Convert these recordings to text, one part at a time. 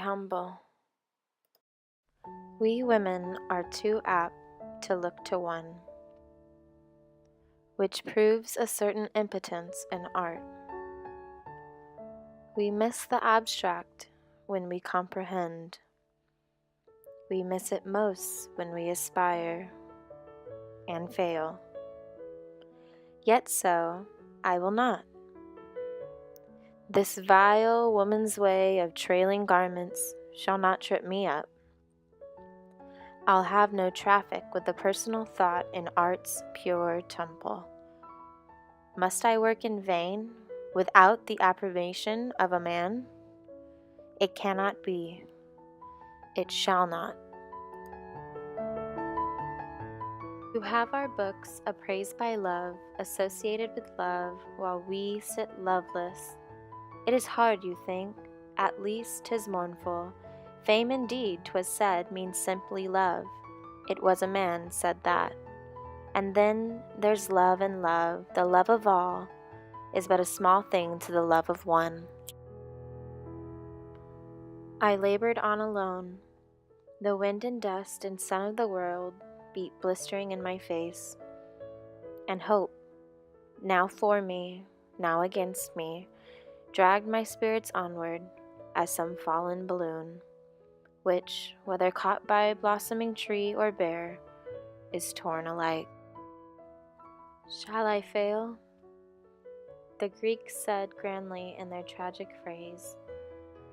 humble. We women are too apt to look to one, which proves a certain impotence in art. We miss the abstract when we comprehend. We miss it most when we aspire and fail. Yet so I will not. This vile woman's way of trailing garments shall not trip me up. I'll have no traffic with the personal thought in art's pure temple. Must I work in vain without the approbation of a man? It cannot be. It shall not. To have our books appraised by love, associated with love, while we sit loveless, it is hard, you think, at least 'tis mournful. Fame indeed, 'twas said, means simply love. It was a man said that. And then there's love and love, the love of all, is but a small thing to the love of one. I labored on alone. The wind and dust and sun of the world beat blistering in my face. And hope, now for me, now against me, dragged my spirits onward as some fallen balloon, which, whether caught by blossoming tree or bear, is torn alike. Shall I fail? The Greeks said grandly in their tragic phrase,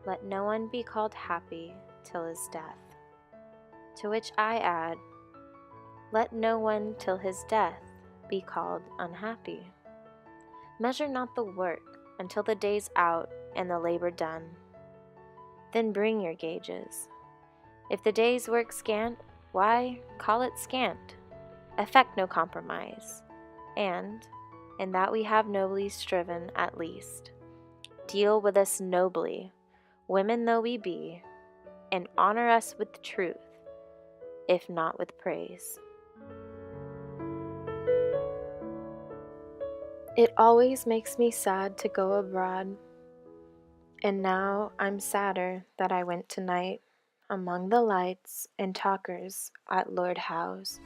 "Let no one be called happy till his death." To which I add, let no one till his death be called unhappy. Measure not the work until the day's out and the labor done. Then bring your gauges. If the day's work scant, why, call it scant. Affect no compromise. And, in that we have nobly striven at least, deal with us nobly, women though we be, and honor us with truth, if not with praise. It always makes me sad to go abroad, and now I'm sadder that I went tonight among the lights and talkers at Lord Howe's.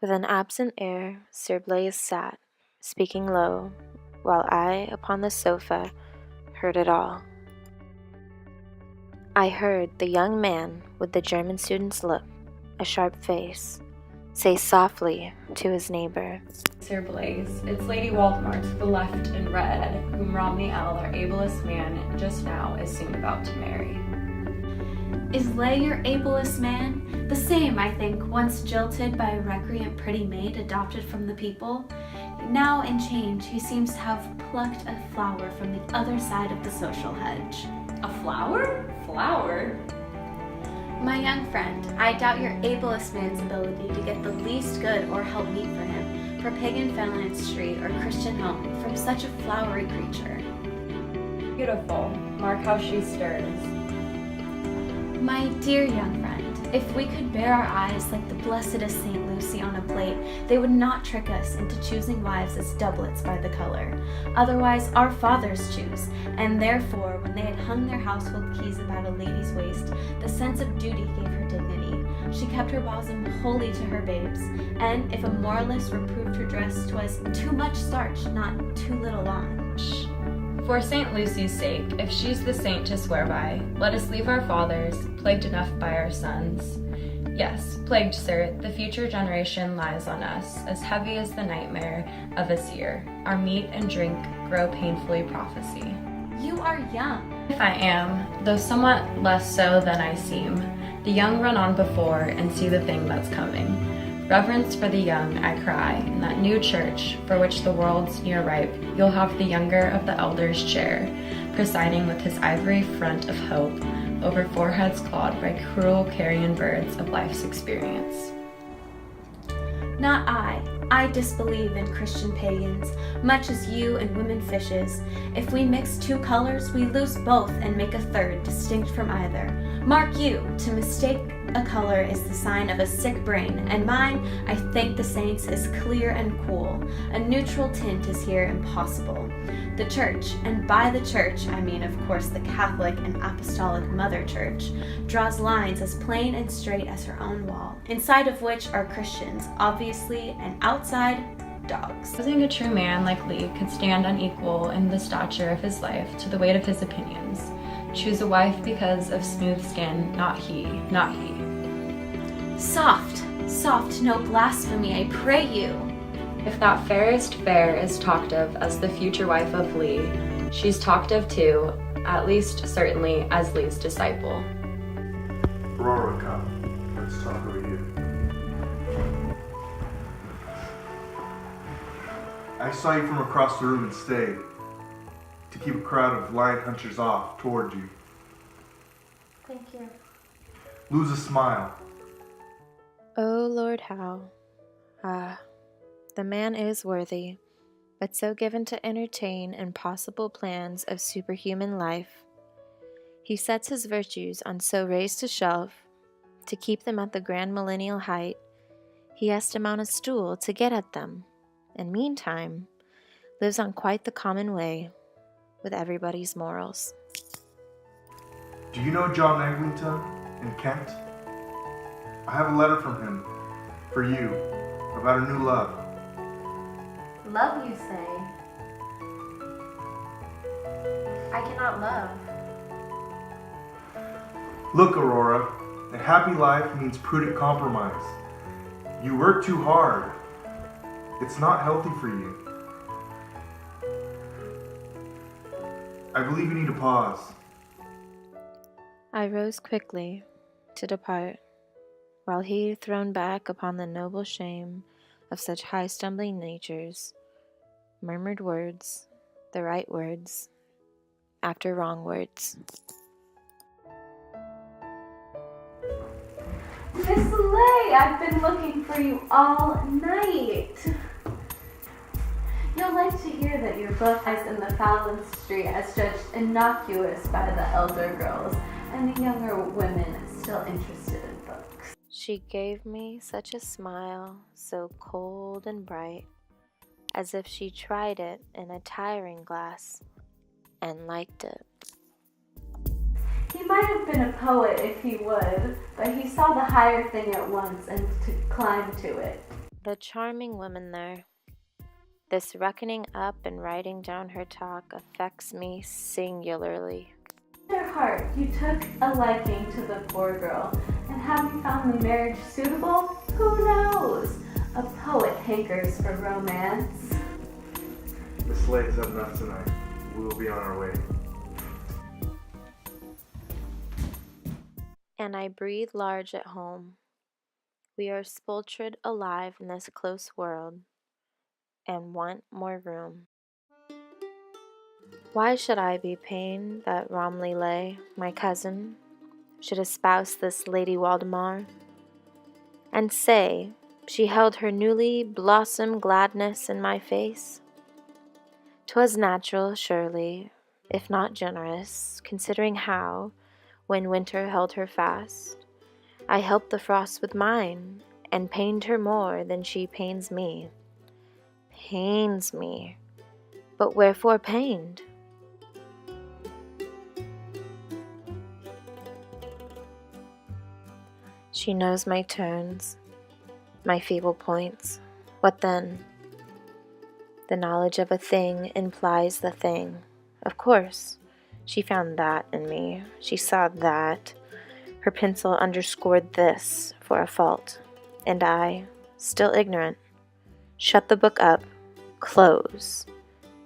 With an absent air, Sir Blaise sat, speaking low, while I, upon the sofa, heard it all. I heard the young man with the German student's look, a sharp face, say softly to his neighbor, Sir Blaise, it's Lady Waldemar to the left in red, whom Romney L., our ablest man, just now is soon about to marry. Is Leigh your ablest man? The same, I think, once jilted by a recreant pretty maid adopted from the people. Now in change, he seems to have plucked a flower from the other side of the social hedge. A flower? Flower? My young friend, I doubt your ablest man's ability to get the least good or help meet for him, for pagan Fenland Street or Christian help from such a flowery creature. Beautiful. Mark how she stirs. My dear young friend, if we could bear our eyes like the blessedest St. Lucy on a plate, they would not trick us into choosing wives as doublets by the color. Otherwise, our fathers choose, and therefore, when they had hung their household keys about a lady's waist, the sense of duty gave her dignity. She kept her bosom wholly to her babes, and if a moralist reproved her dress, 'twas too much starch, not too little on. For St. Lucy's sake, if she's the saint to swear by, let us leave our fathers, plagued enough by our sons. Yes, plagued, sir, the future generation lies on us, as heavy as the nightmare of a seer. Our meat and drink grow painfully prophecy. You are young. If I am, though somewhat less so than I seem, the young run on before and see the thing that's coming. Reverence for the young, I cry, in that new church for which the world's near ripe, you'll have the younger of the elders' chair, presiding with his ivory front of hope over foreheads clawed by cruel carrion birds of life's experience. Not I. I disbelieve in Christian pagans, much as you and women fishes. If we mix two colors, we lose both and make a third, distinct from either. Mark you, to mistake a color is the sign of a sick brain, and mine, I thank the saints, is clear and cool. A neutral tint is here impossible. The church, and by the church I mean of course the Catholic and Apostolic Mother Church, draws lines as plain and straight as her own wall, inside of which are Christians, obviously, and outside, dogs. Supposing a true man like Leigh could stand unequal in the stature of his life to the weight of his opinions, choose a wife because of smooth skin, not he, not he. Soft, soft, no blasphemy, I pray you. If that fairest fair is talked of as the future wife of Leigh, she's talked of too, at least certainly as Leigh's disciple. Aurora, come. Let's talk over here. I saw you from across the room and stayed to keep a crowd of lion hunters off toward you. Thank you. Lose a smile. Oh Lord, how? The man is worthy, but so given to entertain impossible plans of superhuman life. He sets his virtues on so raised a shelf, to keep them at the grand millennial height, he has to mount a stool to get at them, and meantime, lives on quite the common way, with everybody's morals. Do you know John Eglinton in Kent? I have a letter from him for you about a new love. Love, you say? I cannot love. Look, Aurora, a happy life means prudent compromise. You work too hard. It's not healthy for you. I believe you need to pause. I rose quickly to depart, while he, thrown back upon the noble shame of such high stumbling natures, murmured words, the right words, after wrong words. Miss Leigh, I've been looking for you all night. You'll like to hear that your book is in the phalanstery as judged innocuous by the elder girls and the younger women still interested in books. She gave me such a smile, so cold and bright, as if she tried it in a tiring glass and liked it. He might have been a poet if he would, but he saw the higher thing at once and climbed to it. The charming woman there. This reckoning up and writing down her talk affects me singularly. In your heart, you took a liking to the poor girl, and having found the marriage suitable, who knows? A poet hankers for romance. Miss Leigh has had enough tonight. We will be on our way. And I breathe large at home. We are spultured alive in this close world, and want more room. Why should I be pained that Romilly Leigh, my cousin, should espouse this Lady Waldemar, and say she held her newly blossomed gladness in my face? 'Twas natural, surely, if not generous, considering how, when winter held her fast, I helped the frost with mine, and pained her more than she pains me. Pains me, but wherefore pained? She knows my turns, my feeble points. What then? The knowledge of a thing implies the thing. Of course, she found that in me. She saw that. Her pencil underscored this for a fault. And I, still ignorant, shut the book up, close,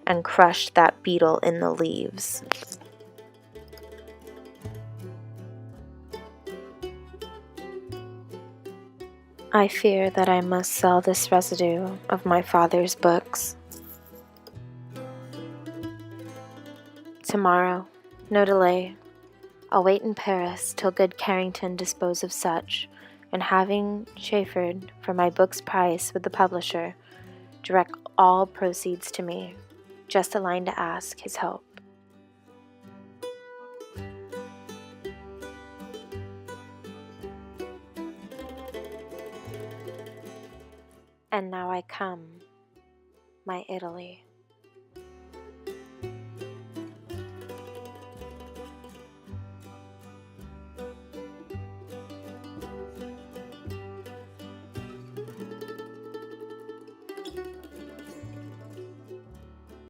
and crushed that beetle in the leaves. I fear that I must sell this residue of my father's books. Tomorrow, no delay. I'll wait in Paris till good Carrington dispose of such, and having chaffered for my book's price with the publisher, direct all proceeds to me, just a line to ask his help. And now I come, my Italy.